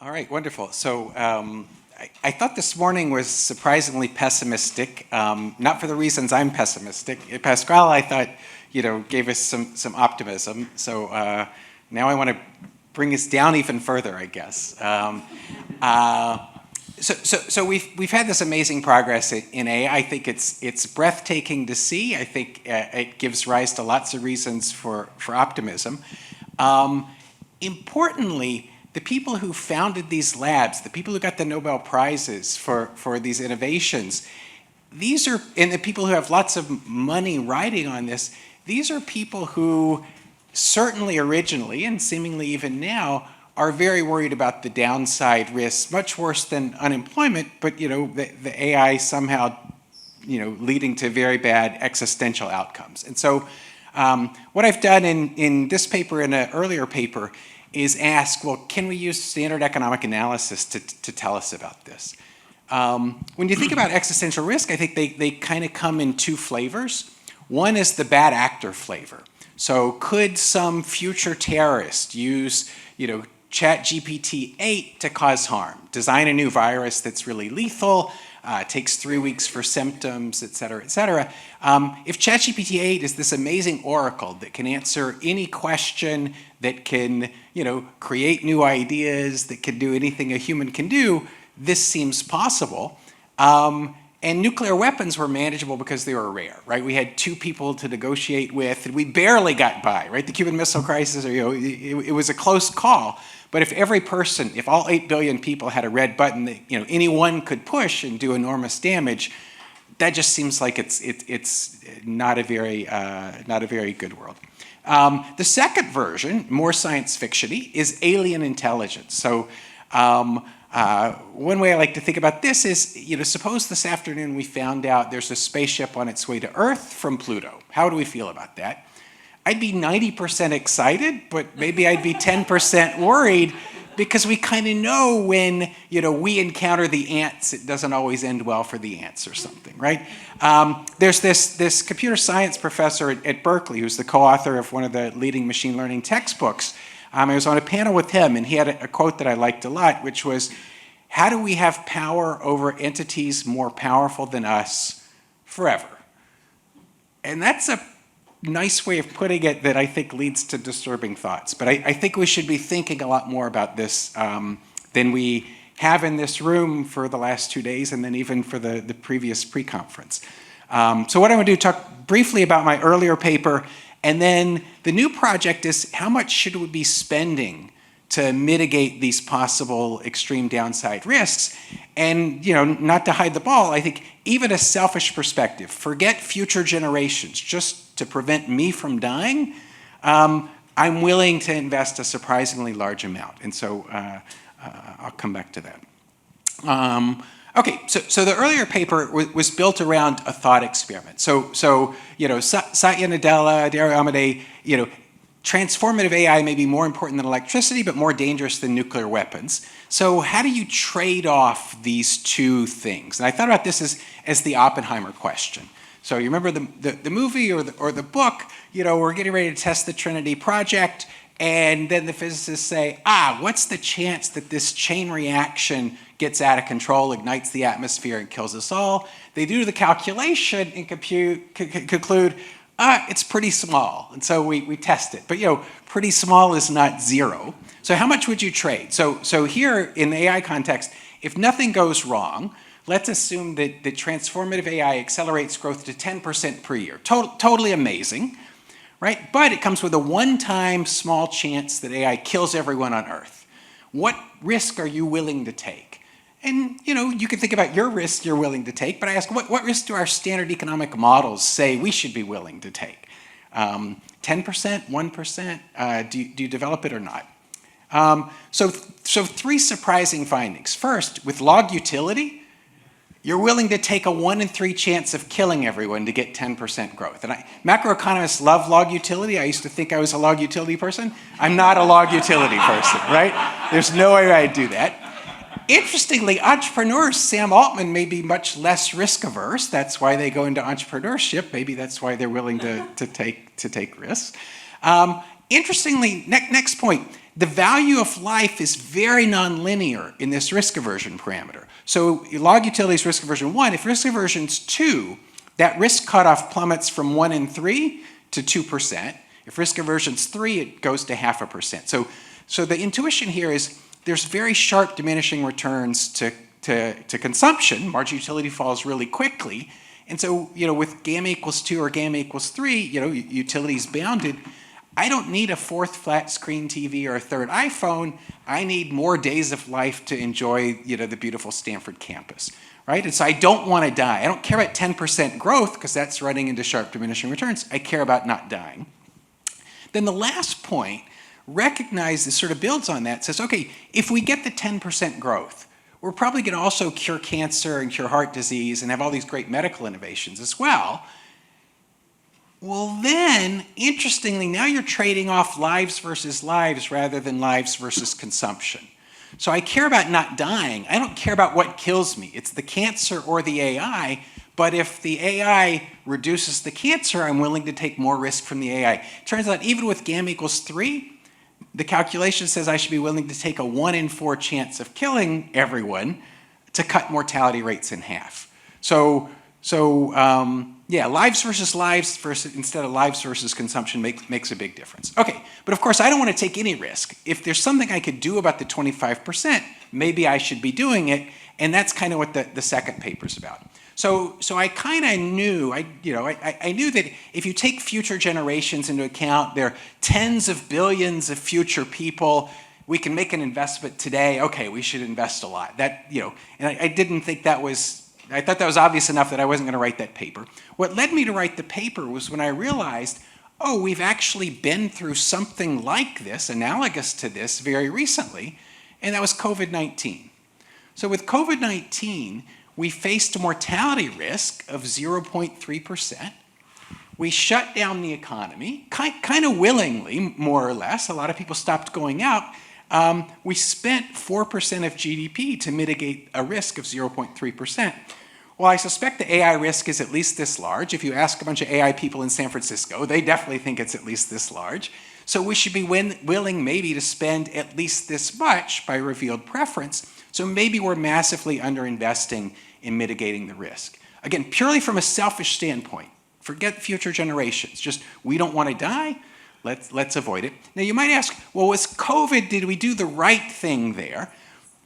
All right, wonderful. So I thought this morning was surprisingly pessimistic, not for the reasons I'm pessimistic. Pascal, I thought, gave us some optimism. So now I want to bring us down even further, I guess. So we've had this amazing progress in AI. I think it's breathtaking to see. I think it gives rise to lots of reasons for optimism. Importantly, the people who founded these labs, the people who got the Nobel Prizes for these innovations, and the people who have lots of money riding on this, these are people who certainly originally, and seemingly even now, are very worried about the downside risks, much worse than unemployment, but the AI somehow leading to very bad existential outcomes. And so what I've done in this paper and an earlier paper is ask, well, can we use standard economic analysis to tell us about this? When you think about existential risk, I think they kind of come in two flavors. One is the bad actor flavor. So could some future terrorist use, ChatGPT-8 to cause harm, design a new virus that's really lethal, takes 3 weeks for symptoms, et cetera, et cetera. If ChatGPT-8 is this amazing oracle that can answer any question, that can, create new ideas, that can do anything a human can do, this seems possible. And nuclear weapons were manageable because they were rare, right? We had 2 people to negotiate with, and we barely got by, right? The Cuban Missile Crisis, it was a close call. But if all 8 billion people had a red button that anyone could push and do enormous damage, that just seems like it's not a very good world. The second version, more science fiction-y, is alien intelligence. So one way I like to think about this is, suppose this afternoon we found out there's a spaceship on its way to Earth from Pluto. How do we feel about that? I'd be 90% excited, but maybe I'd be 10% worried, because we kind of know when we encounter the ants, it doesn't always end well for the ants or something, right? There's this computer science professor at Berkeley who's the co-author of one of the leading machine learning textbooks. I was on a panel with him, and he had a quote that I liked a lot, which was, "How do we have power over entities more powerful than us forever?" And that's a nice way of putting it that I think leads to disturbing thoughts. But I think we should be thinking a lot more about this than we have in this room for the last 2 days, and then even for the previous pre-conference. So what I'm going to do, talk briefly about my earlier paper, and then the new project is how much should we be spending to mitigate these possible extreme downside risks. And not to hide the ball, I think even a selfish perspective, forget future generations, just to prevent me from dying, I'm willing to invest a surprisingly large amount. And so I'll come back to that. Okay, so the earlier paper was built around a thought experiment. So Satya Nadella, Dario Amodei, transformative AI may be more important than electricity, but more dangerous than nuclear weapons. So how do you trade off these two things? And I thought about this as the Oppenheimer question. So you remember the movie or the book, we're getting ready to test the Trinity project, and then the physicists say, what's the chance that this chain reaction gets out of control, ignites the atmosphere, and kills us all? They do the calculation and conclude, it's pretty small. And so we test it. But pretty small is not 0. So how much would you trade? So here in the AI context, if nothing goes wrong, let's assume that the transformative AI accelerates growth to 10% per year. Totally amazing, right? But it comes with a one-time small chance that AI kills everyone on Earth. What risk are you willing to take? And you can think about your risk you're willing to take, but I ask, what risk do our standard economic models say we should be willing to take? 10%, 1%? Do you develop it or not? So 3 surprising findings. First, with log utility, you're willing to take a 1 in 3 chance of killing everyone to get 10% growth. And macroeconomists love log utility. I used to think I was a log utility person. I'm not a log utility person, right? There's no way I'd do that. Interestingly, entrepreneurs, Sam Altman, may be much less risk averse. That's why they go into entrepreneurship. Maybe that's why they're willing to take risks. Interestingly, next point, The value of life is very nonlinear in this risk aversion parameter. So log utility is risk aversion 1. If risk aversion is 2, that risk cutoff plummets from 1 in 3 to 2%. If risk aversion is 3, it goes to 0.5%. So the intuition here is there's very sharp diminishing returns to consumption. Marginal utility falls really quickly. And so, with gamma equals 2 or gamma equals 3, utility is bounded. I don't need a fourth flat screen TV or a third iPhone. I need more days of life to enjoy, the beautiful Stanford campus, right? And so I don't want to die. I don't care about 10% growth because that's running into sharp diminishing returns. I care about not dying. Then the last point, recognize this sort of builds on that, says, okay, if we get the 10% growth, we're probably going to also cure cancer and cure heart disease and have all these great medical innovations as well. Well then, interestingly, now you're trading off lives versus lives rather than lives versus consumption. So I care about not dying. I don't care about what kills me. It's the cancer or the AI, but if the AI reduces the cancer, I'm willing to take more risk from the AI. Turns out even with gamma equals 3, the calculation says I should be willing to take a 1 in 4 chance of killing everyone to cut mortality rates in half. Lives versus lives instead of lives versus consumption makes a big difference. Okay, but of course I don't want to take any risk. If there's something I could do about the 25%, maybe I should be doing it, and that's kind of what the second paper's about. So I kind of knew, I knew that if you take future generations into account, there are tens of billions of future people. We can make an investment today. Okay, we should invest a lot. And I didn't think that was. I thought that was obvious enough that I wasn't going to write that paper. What led me to write the paper was when I realized, we've actually been through something like this, analogous to this, very recently, and that was COVID-19. So with COVID-19, we faced a mortality risk of 0.3%. We shut down the economy, kind of willingly, more or less. A lot of people stopped going out. We spent 4% of GDP to mitigate a risk of 0.3%. Well, I suspect the AI risk is at least this large. If you ask a bunch of AI people in San Francisco, they definitely think it's at least this large. So we should be willing maybe to spend at least this much by revealed preference. So maybe we're massively underinvesting in mitigating the risk. Again, purely from a selfish standpoint. Forget future generations. Just, we don't want to die. Let's avoid it. Now you might ask, well, was COVID, did we do the right thing there?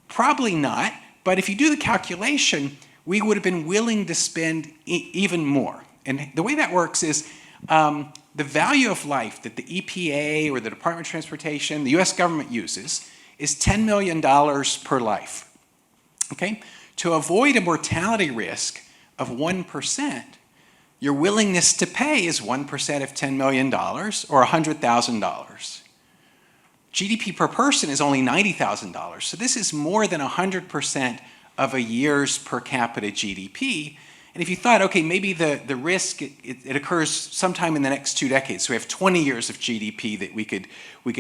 Probably not, but if you do the calculation, we would have been willing to spend even more. And the way that works is the value of life that the EPA or the Department of Transportation, the US government uses, is $10 million per life. Okay? To avoid a mortality risk of 1%, your willingness to pay is 1% of $10 million or $100,000. GDP per person is only $90,000. So this is more than 100% of a year's per capita GDP. And if you thought, okay, maybe the risk, it occurs sometime in the next 2 decades. So we have 20 years of GDP that we could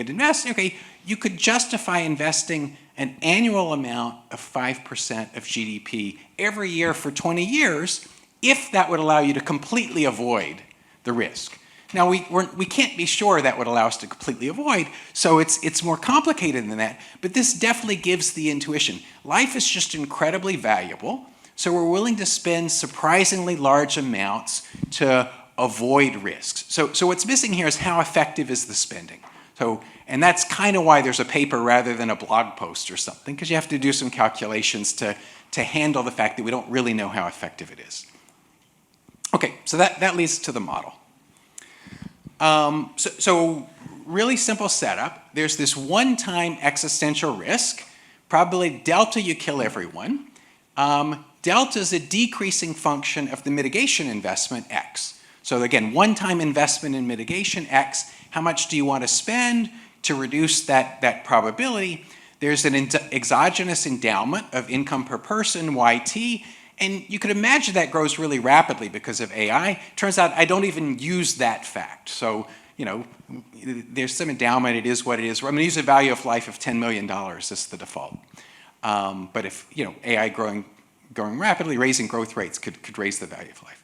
invest. Okay, you could justify investing an annual amount of 5% of GDP every year for 20 years if that would allow you to completely avoid the risk. Now, we can't be sure that would allow us to completely avoid, so it's more complicated than that, but this definitely gives the intuition. Life is just incredibly valuable, so we're willing to spend surprisingly large amounts to avoid risks. So what's missing here is how effective is the spending. And that's kind of why there's a paper rather than a blog post or something, because you have to do some calculations to handle the fact that we don't really know how effective it is. Okay, so that leads to the model. So really simple setup. There's this one-time existential risk. Probably delta, you kill everyone. Delta is a decreasing function of the mitigation investment, X. So again, one-time investment in mitigation, X. How much do you want to spend to reduce that probability? There's an exogenous endowment of income per person, YT. And you could imagine that grows really rapidly because of AI. Turns out I don't even use that fact. So, there's some endowment, it is what it is. I'm going to use a value of life of $10 million as the default. But if, AI growing rapidly, raising growth rates could raise the value of life.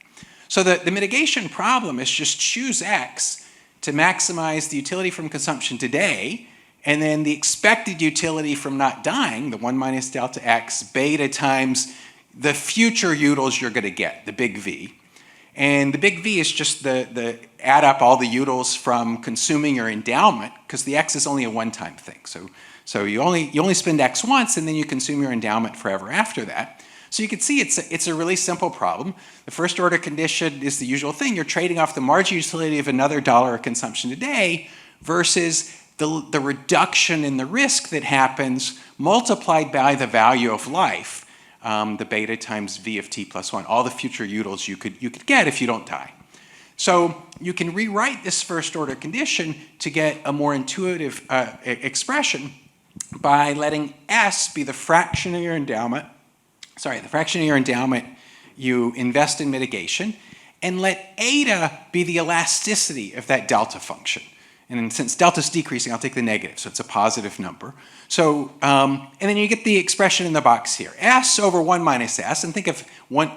So the mitigation problem is just choose X to maximize the utility from consumption today And then the expected utility from not dying, the 1 minus delta x, beta times the future utils you're going to get, the big V. And the big V is just the add up all the utils from consuming your endowment, because the x is only a one-time thing. So you only spend x once, and then you consume your endowment forever after that. So you can see it's a really simple problem. The first order condition is the usual thing. You're trading off the marginal utility of another dollar of consumption today versus the reduction in the risk that happens multiplied by the value of life, the beta times V of t plus 1, all the future utils you could get if you don't die. So you can rewrite this first order condition to get a more intuitive expression by letting S be the fraction of your endowment, you invest in mitigation, and let eta be the elasticity of that delta function. And since delta's decreasing, I'll take the negative, so it's a positive number. So, and then you get the expression in the box here. S over 1 minus S, and think of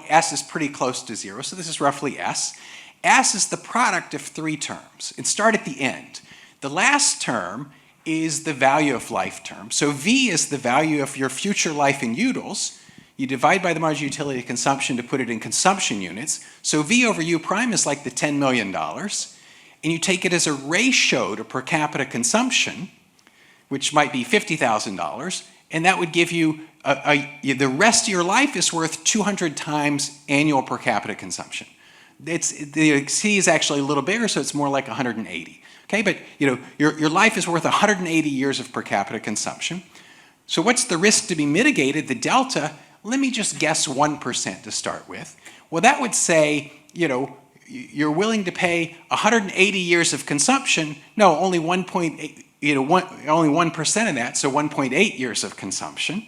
S is pretty close to 0, so this is roughly S. S is the product of 3 terms, and start at the end. The last term is the value of life term. So V is the value of your future life in utils. You divide by the marginal utility of consumption to put it in consumption units. So V over U prime is like the $10 million. And you take it as a ratio to per capita consumption, which might be $50,000, and that would give you the rest of your life is worth 200 times annual per capita consumption. The C is actually a little bigger, so it's more like 180. Okay, but your life is worth 180 years of per capita consumption. So what's the risk to be mitigated? The delta. Let me just guess 1% to start with. Well, that would say, you're willing to pay 180 years of consumption. No, only 1.8, only 1% of that, so 1.8 years of consumption.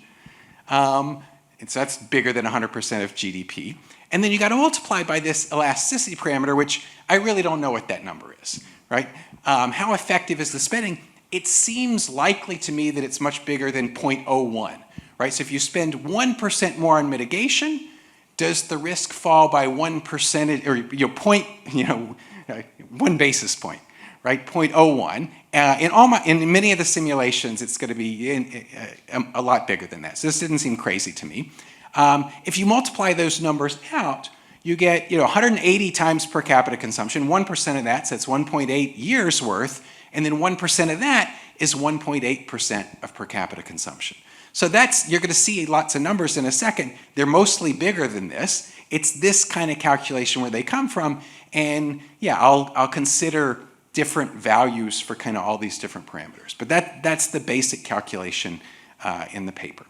And so that's bigger than 100% of GDP. And then you got to multiply by this elasticity parameter, which I really don't know what that number is, right? How effective is the spending? It seems likely to me that it's much bigger than 0.01, right? So if you spend 1% more on mitigation, does the risk fall by 1%, or 1 basis point, right? 0.01. In many of the simulations, it's going to be a lot bigger than that. So this didn't seem crazy to me. If you multiply those numbers out, you get 180 times per capita consumption. 1% of that, so that's 1.8 years worth, and then 1% of that is 1.8% of per capita consumption. So you're going to see lots of numbers in a second. They're mostly bigger than this. It's this kind of calculation where they come from, and yeah, I'll consider different values for kind of all these different parameters. But that's the basic calculation in the paper.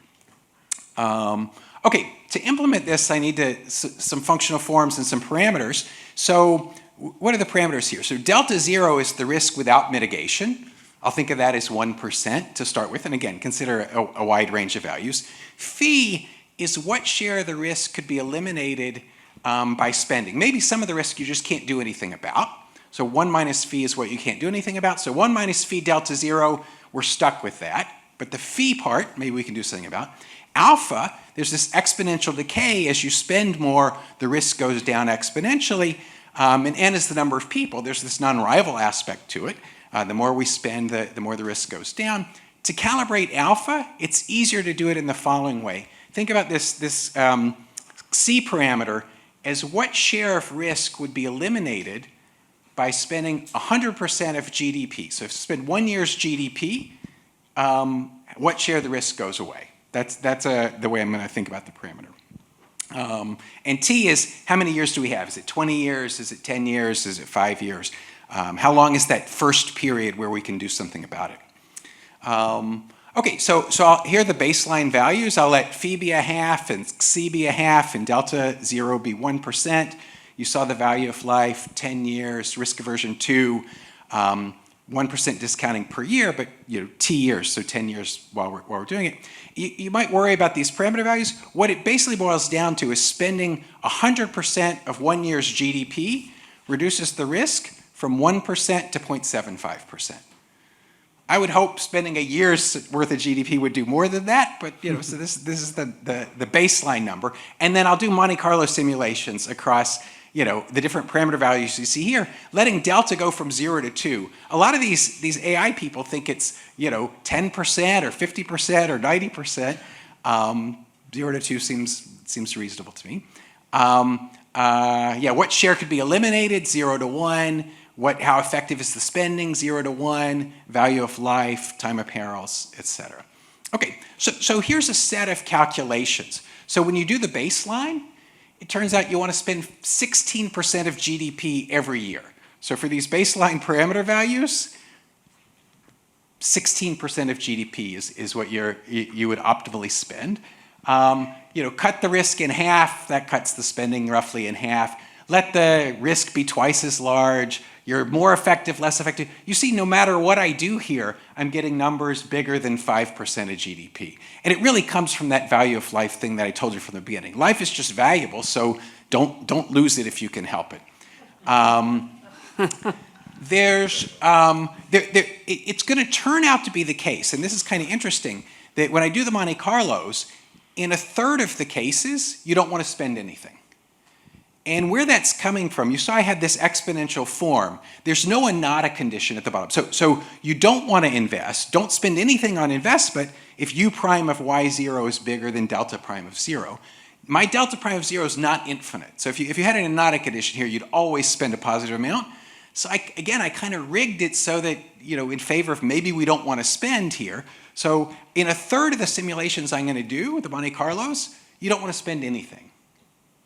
Okay, to implement this, I need some functional forms and some parameters. So what are the parameters here? So delta 0 is the risk without mitigation. I'll think of that as 1% to start with, and again, consider a wide range of values. Phi is what share of the risk could be eliminated by spending. Maybe some of the risk you just can't do anything about. So 1 minus phi is what you can't do anything about. So 1 minus phi delta 0, we're stuck with that. But the phi part, maybe we can do something about. Alpha, there's this exponential decay. As you spend more, the risk goes down exponentially. And n is the number of people. There's this non-rival aspect to it. The more we spend, the more the risk goes down. To calibrate alpha, it's easier to do it in the following way. Think about this C parameter as what share of risk would be eliminated by spending 100% of GDP. So if you spend 1 year's GDP, what share of the risk goes away? That's the way I'm going to think about the parameter. And T is how many years do we have? Is it 20 years? Is it 10 years? Is it 5 years? How long is that first period where we can do something about it? Okay, so here are the baseline values. I'll let phi be 1/2 and C be 1/2 and delta 0 be 1%. You saw the value of life, 10 years, risk aversion 2, 1% discounting per year, but T years, so 10 years while we're doing it. You might worry about these parameter values. What it basically boils down to is spending 100% of 1 year's GDP reduces the risk from 1% to 0.75%. I would hope spending a year's worth of GDP would do more than that, but so this is the baseline number. And then I'll do Monte Carlo simulations across the different parameter values you see here, letting delta go from 0 to 2. A lot of these AI people think it's 10% or 50% or 90%. 0 to 2 seems reasonable to me. What share could be eliminated? 0 to 1. How effective is the spending? 0 to 1. Value of life, time of perils, etc. Okay, so here's a set of calculations. So when you do the baseline, it turns out you want to spend 16% of GDP every year. So for these baseline parameter values, 16% of GDP is what you would optimally spend. Cut the risk in half, that cuts the spending roughly in half. Let the risk be twice as large. You're more effective, less effective. You see, no matter what I do here, I'm getting numbers bigger than 5% of GDP. And it really comes from that value of life thing that I told you from the beginning. Life is just valuable, so don't lose it if you can help it. It's going to turn out to be the case, and this is kind of interesting, that when I do the Monte Carlos, in a third of the cases, you don't want to spend anything. And where that's coming from, you saw I had this exponential form. There's no ANATA condition at the bottom. So you don't want to invest. Don't spend anything on investment if u prime of y0 is bigger than delta prime of 0. My delta prime of 0 is not infinite. So if you had an ANATA condition here, you'd always spend a positive amount. So I kind of rigged it so that, in favor of maybe we don't want to spend here. So in a third of the simulations I'm going to do with the Monte Carlos, you don't want to spend anything.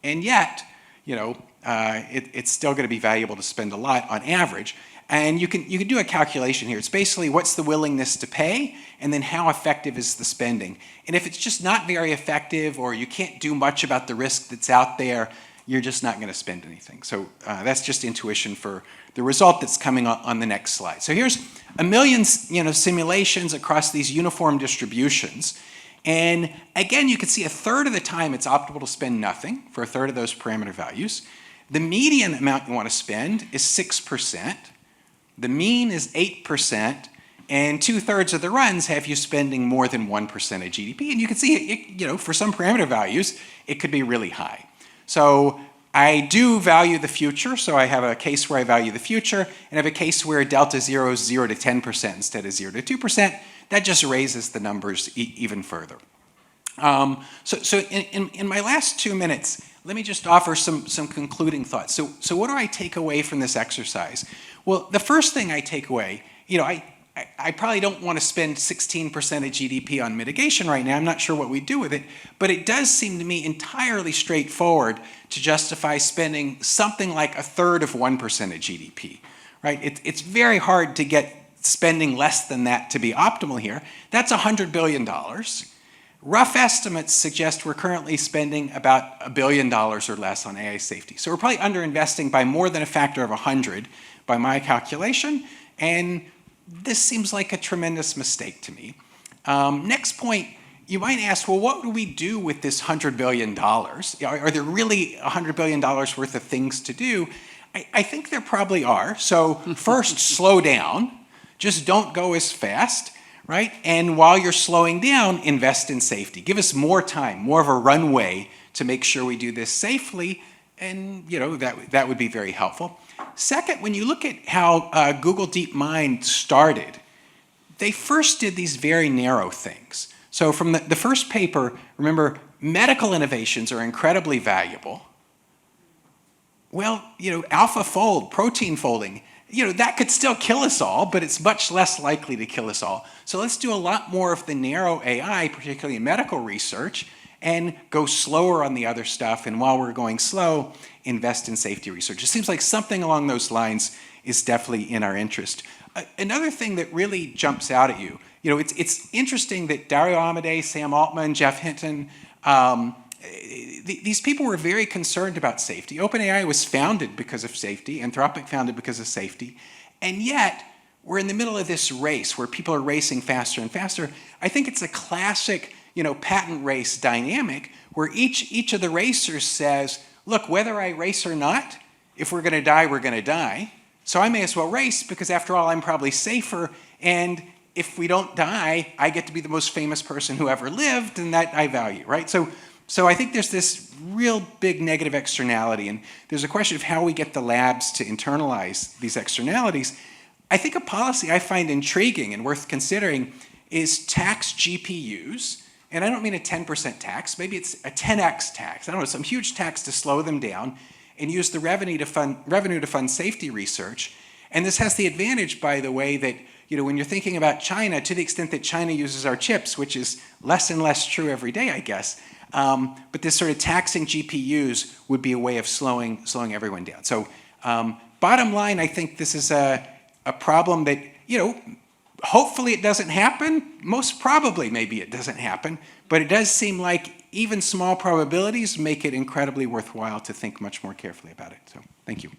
And yet, it's still going to be valuable to spend a lot on average. And you can do a calculation here. It's basically what's the willingness to pay, and then how effective is the spending. And if it's just not very effective, or you can't do much about the risk that's out there, you're just not going to spend anything. So that's just intuition for the result that's coming on the next slide. So here's a million simulations across these uniform distributions. And again, you can see a third of the time it's optimal to spend nothing for a third of those parameter values. The median amount you want to spend is 6%. The mean is 8%. And 2/3 of the runs have you spending more than 1% of GDP. And you can see, for some parameter values, it could be really high. So I do value the future. So I have a case where I value the future, and I have a case where delta 0 is 0 to 10% instead of 0 to 2%. That just raises the numbers even further. So in my last 2 minutes, let me just offer some concluding thoughts. So what do I take away from this exercise? Well, the first thing I take away, I probably don't want to spend 16% of GDP on mitigation right now. I'm not sure what we do with it, but it does seem to me entirely straightforward to justify spending something like a third of 1% of GDP, right? It's very hard to get spending less than that to be optimal here. That's $100 billion. Rough estimates suggest we're currently spending about $1 billion or less on AI safety. So we're probably underinvesting by more than a factor of 100 by my calculation, and this seems like a tremendous mistake to me. Next point, you might ask, well, what do we do with this $100 billion? Are there really $100 billion worth of things to do? I think there probably are. So first, slow down. Just don't go as fast, right? And while you're slowing down, invest in safety. Give us more time, more of a runway to make sure we do this safely, and that would be very helpful. Second, when you look at how Google DeepMind started, they first did these very narrow things. So from the first paper, remember, medical innovations are incredibly valuable. Well, AlphaFold, protein folding, that could still kill us all, but it's much less likely to kill us all. So let's do a lot more of the narrow AI, particularly in medical research, and go slower on the other stuff. And while we're going slow, invest in safety research. It seems like something along those lines is definitely in our interest. Another thing that really jumps out at you, it's interesting that Dario Amodei, Sam Altman, Jeff Hinton, these people were very concerned about safety. OpenAI was founded because of safety, Anthropic founded because of safety, and yet we're in the middle of this race where people are racing faster and faster. I think it's a classic, patent race dynamic where each of the racers says, look, whether I race or not, if we're going to die, we're going to die. So I may as well race because after all, I'm probably safer, and if we don't die, I get to be the most famous person who ever lived, and that I value, right? So So I think there's this real big negative externality, and there's a question of how we get the labs to internalize these externalities. I think a policy I find intriguing and worth considering is tax GPUs, and I don't mean a 10% tax, maybe it's a 10x tax, I don't know, some huge tax to slow them down, and use the revenue to fund safety research. And this has the advantage, by the way, that when you're thinking about China, to the extent that China uses our chips, which is less and less true every day, I guess, but this sort of taxing GPUs would be a way of slowing everyone down. So bottom line, I think this is a problem that, hopefully it doesn't happen. Most probably maybe it doesn't happen, but it does seem like even small probabilities make it incredibly worthwhile to think much more carefully about it. So thank you.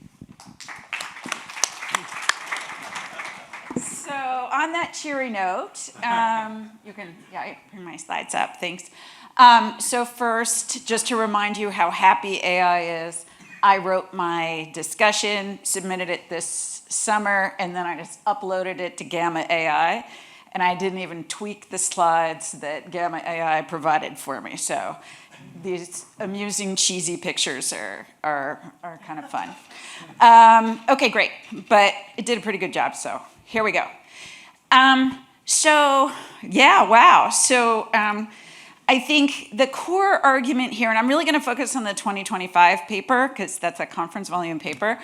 So on that cheery note, you can, bring my slides up, thanks. So first, just to remind you how happy AI is, I wrote my discussion, submitted it this summer, and then I just uploaded it to Gamma AI, and I didn't even tweak the slides that Gamma AI provided for me. So these amusing, cheesy pictures are kind of fun. Okay, great, but it did a pretty good job, so here we go. So I think the core argument here, and I'm really going to focus on the 2025 paper because that's a conference volume paper.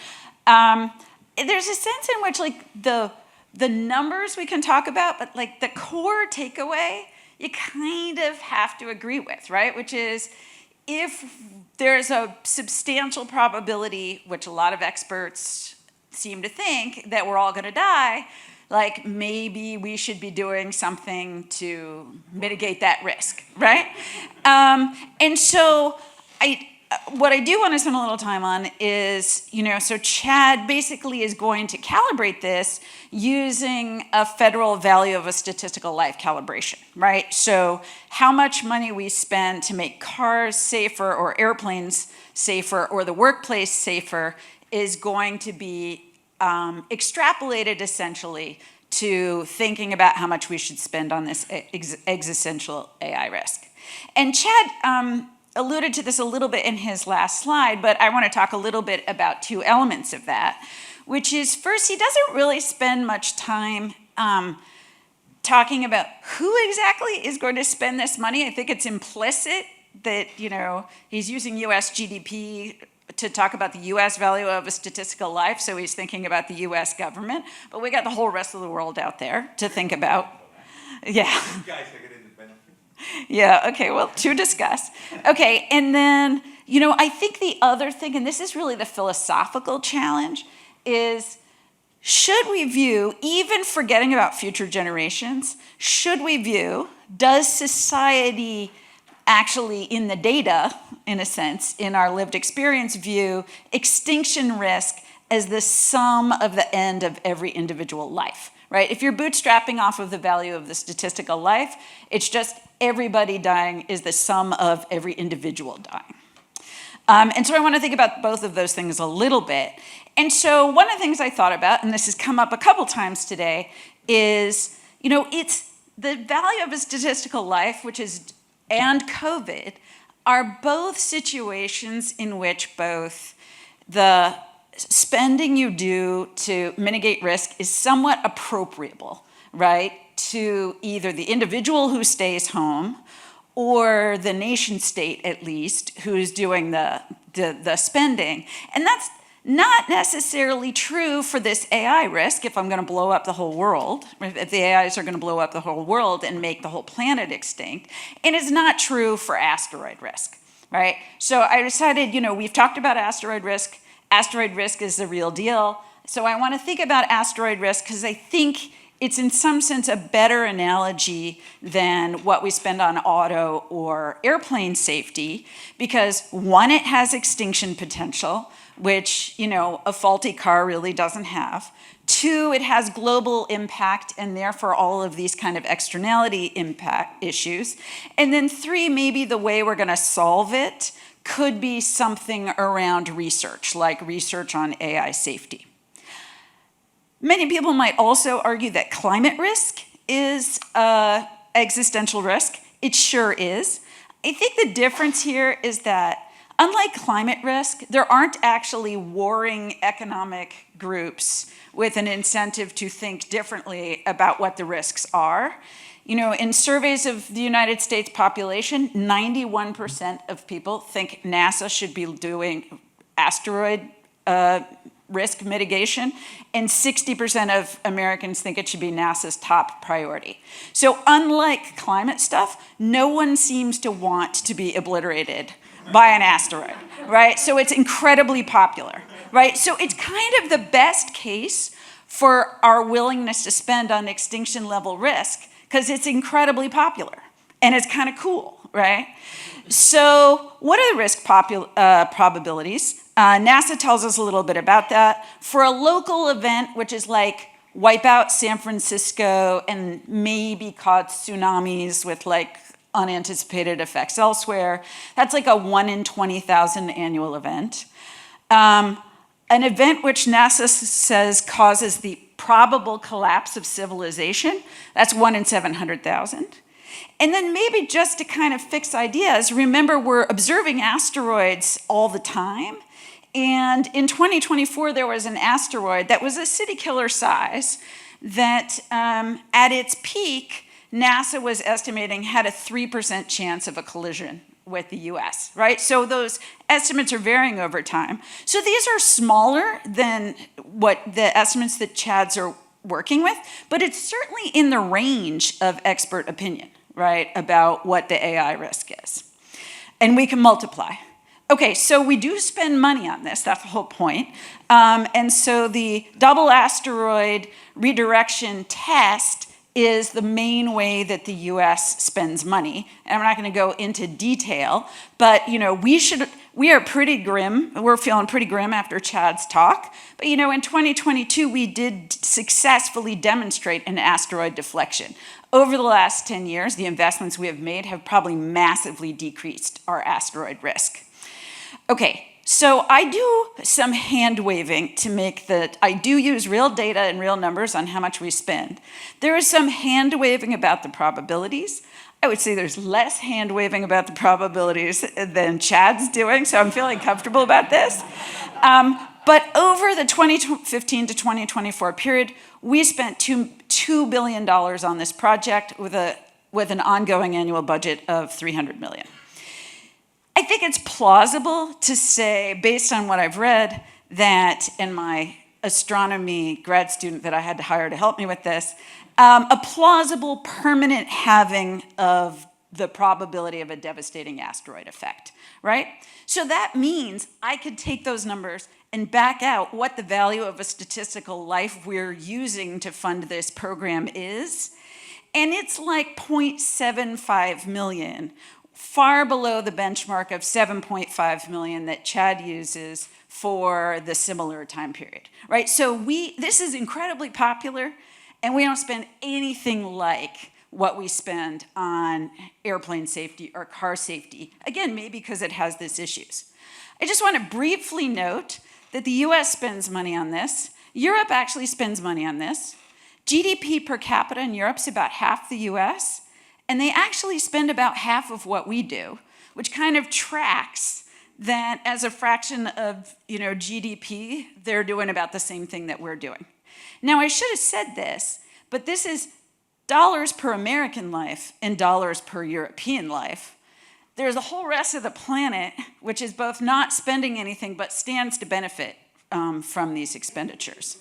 There's a sense in which the numbers we can talk about, but the core takeaway you kind of have to agree with, right? Which is if there's a substantial probability, which a lot of experts seem to think, that we're all going to die, maybe we should be doing something to mitigate that risk, right? And so what I do want to spend a little time on is, so Chad basically is going to calibrate this using a federal value of a statistical life calibration, right? So how much money we spend to make cars safer or airplanes safer or the workplace safer is going to be extrapolated essentially to thinking about how much we should spend on this existential AI risk. And Chad alluded to this a little bit in his last slide, but I want to talk a little bit about two elements of that, which is first, he doesn't really spend much time talking about who exactly is going to spend this money. I think it's implicit that, he's using US GDP to talk about the US value of a statistical life, so he's thinking about the US government, but we got the whole rest of the world out there to think about. Yeah. You guys are getting the benefit. Yeah, okay, well, to discuss. Okay, and then, I think the other thing, and this is really the philosophical challenge, is should we view, even forgetting about future generations, does society actually, in the data, in a sense, in our lived experience, view extinction risk as the sum of the end of every individual life, right? If you're bootstrapping off of the value of the statistical life, it's just everybody dying is the sum of every individual dying. And so I want to think about both of those things a little bit. And so one of the things I thought about, and this has come up a couple times today, is, it's the value of a statistical life, and COVID are both situations in which both the spending you do to mitigate risk is somewhat appropriable, right, to either the individual who stays home or the nation state, at least, who's doing the spending. And that's not necessarily true for this AI risk if I'm going to blow up the whole world, if the AIs are going to blow up the whole world and make the whole planet extinct. And it's not true for asteroid risk, right? So I decided, we've talked about asteroid risk. Asteroid risk is the real deal. So I want to think about asteroid risk because I think it's in some sense a better analogy than what we spend on auto or airplane safety because one, it has extinction potential, which, a faulty car really doesn't have. Two, it has global impact and therefore all of these kind of externality impact issues. And then three, maybe the way we're going to solve it could be something around research, like research on AI safety. Many people might also argue that climate risk is existential risk. It sure is. I think the difference here is that unlike climate risk, there aren't actually warring economic groups with an incentive to think differently about what the risks are. You know, in surveys of the United States population, 91% of people think NASA should be doing asteroid risk mitigation, and 60% of Americans think it should be NASA's top priority. So unlike climate stuff, no one seems to want to be obliterated by an asteroid, right? So it's incredibly popular, right? So it's kind of the best case for our willingness to spend on extinction level risk, because it's incredibly popular and it's kind of cool, right? So what are the risk probabilities? NASA tells us a little bit about that. For a local event, which is like wipe out San Francisco and maybe cause tsunamis with like unanticipated effects elsewhere, that's like a 1 in 20,000 annual event. An event which NASA says causes the probable collapse of civilization, that's 1 in 700,000. And then maybe just to kind of fix ideas, remember we're observing asteroids all the time. And in 2024, there was an asteroid that was a city killer size that at its peak, NASA was estimating had a 3% chance of a collision with the US, right? So those estimates are varying over time. So these are smaller than what the estimates that Chad's are working with, but it's certainly in the range of expert opinion, right, about what the AI risk is. And we can multiply. Okay, so we do spend money on this, that's the whole point. And so the double asteroid redirection test is the main way that the US spends money. And I'm not gonna go into detail, but you know, we are pretty grim. We're feeling pretty grim after Chad's talk. But you know, in 2022, we did successfully demonstrate an asteroid deflection. Over the last 10 years, the investments we have made have probably massively decreased our asteroid risk. Okay, so I do some hand waving to make that, I do use real data and real numbers on how much we spend. There is some hand waving about the probabilities. I would say there's less hand waving about the probabilities than Chad's doing, so I'm feeling comfortable about this. But over the 2015 to 2024 period, we spent $2 billion on this project with an ongoing annual budget of $300 million. I think it's plausible to say, based on what I've read, that in my astronomy grad student that I had to hire to help me with this, a plausible permanent halving of the probability of a devastating asteroid effect, right? So that means I could take those numbers and back out what the value of a statistical life we're using to fund this program is, and it's like 0.75 million, far below the benchmark of 7.5 million that Chad uses for the similar time period, right? So this is incredibly popular, and we don't spend anything like what we spend on airplane safety or car safety. Again, maybe because it has these issues. I just want to briefly note that the US spends money on this. Europe actually spends money on this. GDP per capita in Europe's about half the US, and they actually spend about half of what we do, which kind of tracks that as a fraction of GDP, they're doing about the same thing that we're doing. Now, I should have said this, but this is dollars per American life and dollars per European life. There's a whole rest of the planet which is both not spending anything but stands to benefit from these expenditures.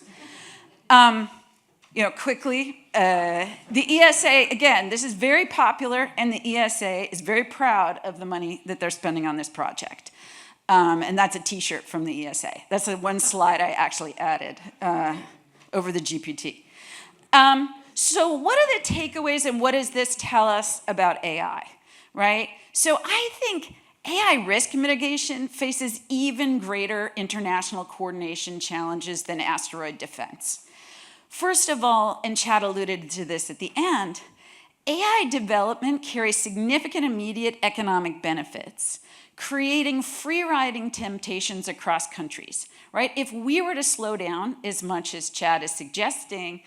Quickly, the ESA, again, this is very popular, and the ESA is very proud of the money that they're spending on this project. And that's a t-shirt from the ESA. That's the one slide I actually added over the GPT. So what are the takeaways, and what does this tell us about AI, right? So I think AI risk mitigation faces even greater international coordination challenges than asteroid defense. First of all, and Chad alluded to this at the end, AI development carries significant immediate economic benefits, creating free-riding temptations across countries, right? If we were to slow down as much as Chad is suggesting,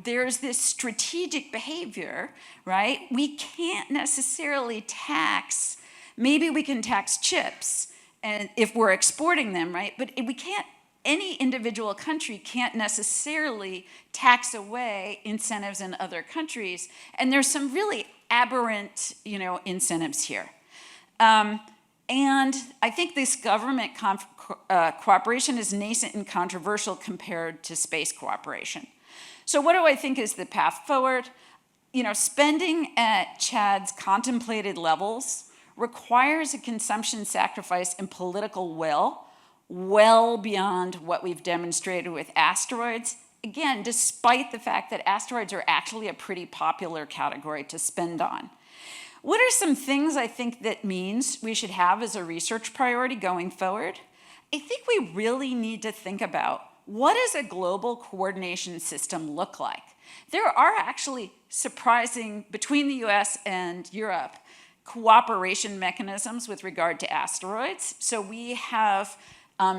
there's this strategic behavior, right? We can't necessarily tax, maybe we can tax chips and if we're exporting them, right? But we can't, any individual country can't necessarily tax away incentives in other countries. And there's some really aberrant, incentives here. And I think this government cooperation is nascent and controversial compared to space cooperation. So what do I think is the path forward? Spending at Chad's contemplated levels requires a consumption sacrifice and political will well beyond what we've demonstrated with asteroids. Again, despite the fact that asteroids are actually a pretty popular category to spend on. What are some things I think that means we should have as a research priority going forward? I think we really need to think about what does a global coordination system look like? There are actually surprising, between the US and Europe, cooperation mechanisms with regard to asteroids. So we have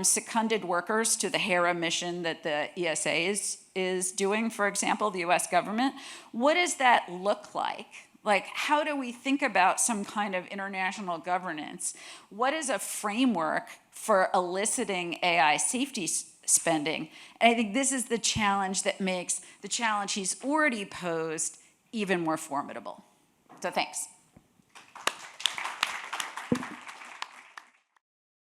seconded workers to the Hera mission that the ESA is doing, for example, the US government. What does that look like? Like, how do we think about some kind of international governance? What is a framework for eliciting AI safety spending? And I think this is the challenge that makes the challenge he's already posed even more formidable. So thanks.